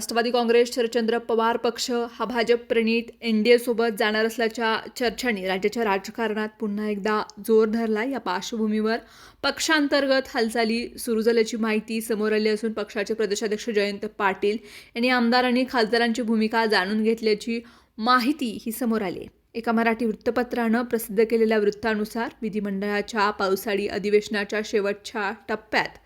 राष्ट्रवादी काँग्रेस शरदचंद्र पवार पक्ष हा भाजप प्रणित एनडीए सोबत जाणार असल्याच्या चर्चांनी राज्याच्या राजकारणात पुन्हा एकदा जोर धरला। या पार्श्वभूमीवर पक्षांतर्गत हालचाली सुरू झाल्याची माहिती समोर आली असून पक्षाचे प्रदेशाध्यक्ष जयंत पाटील यांनी आमदारांनी खासदारांची भूमिका जाणून घेतल्याची माहिती ही समोर आली। एका मराठी वृत्तपत्रानं प्रसिद्ध केलेल्या वृत्तानुसार विधिमंडळाच्या पावसाळी अधिवेशनाच्या शेवटच्या टप्प्यात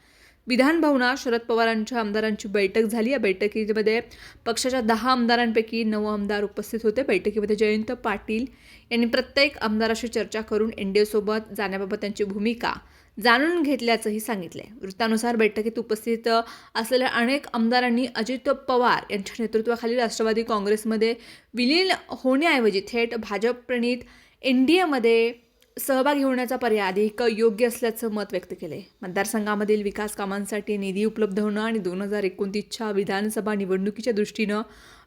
विधान भवनात शरद पवारांच्या आमदारांची बैठक झाली। या बैठकीमध्ये पक्षाच्या 10 आमदारांपैकी 9 आमदार उपस्थित होते। बैठकीमध्ये जयंत पाटील यांनी प्रत्येक आमदाराशी चर्चा करून एनडीए सोबत जाण्याबाबत त्यांची भूमिका जाणून घेतल्याचंही सांगितलंय। वृत्तानुसार बैठकीत उपस्थित असलेल्या अनेक आमदारांनी अजित पवार यांच्या नेतृत्वाखाली राष्ट्रवादी काँग्रेसमध्ये विलीन होण्याऐवजी थेट भाजप प्रणित एनडीएमध्ये सहभागी होण्याचा पर्याय अधिक योग्य असल्याचं मत व्यक्त केले। मतदारसंघामधील विकास कामांसाठी निधी उपलब्ध होणं आणि 2029च्या विधानसभा निवडणुकीच्या दृष्टीनं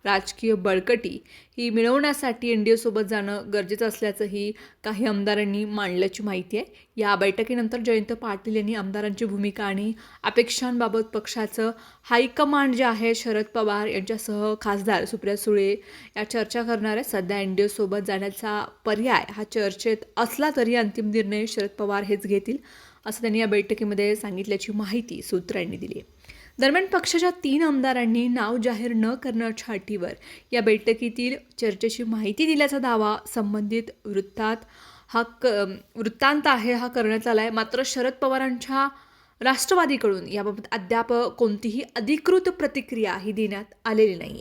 राजकीय बळकटी ही मिळवण्यासाठी एनडीएसोबत जाणं गरजेचं असल्याचंही काही आमदारांनी मांडल्याची माहिती आहे। या बैठकीनंतर जयंत पाटील यांनी आमदारांची भूमिका आणि अपेक्षांबाबत पक्षाचं हायकमांड जे आहे शरद पवार यांच्यासह खासदार सुप्रिया सुळे या चर्चा करणार आहेत। सध्या एनडीएसोबत जाण्याचा पर्याय हा चर्चेत असला तरी अंतिम निर्णय शरद पवार हेच घेतील असं त्यांनी या बैठकीमध्ये सांगितल्याची माहिती सूत्रांनी दिली आहे। दरम्यान पक्षाच्या 3 आमदारांनी नाव जाहीर न करण्याच्या अटीवर या बैठकीतील चर्चेची माहिती दिल्याचा दावा संबंधित वृत्तांत आहे हा करण्यात आला आहे। मात्र शरद पवारांच्या राष्ट्रवादीकडून याबाबत अद्याप कोणतीही अधिकृत प्रतिक्रिया ही देण्यात आलेली नाही।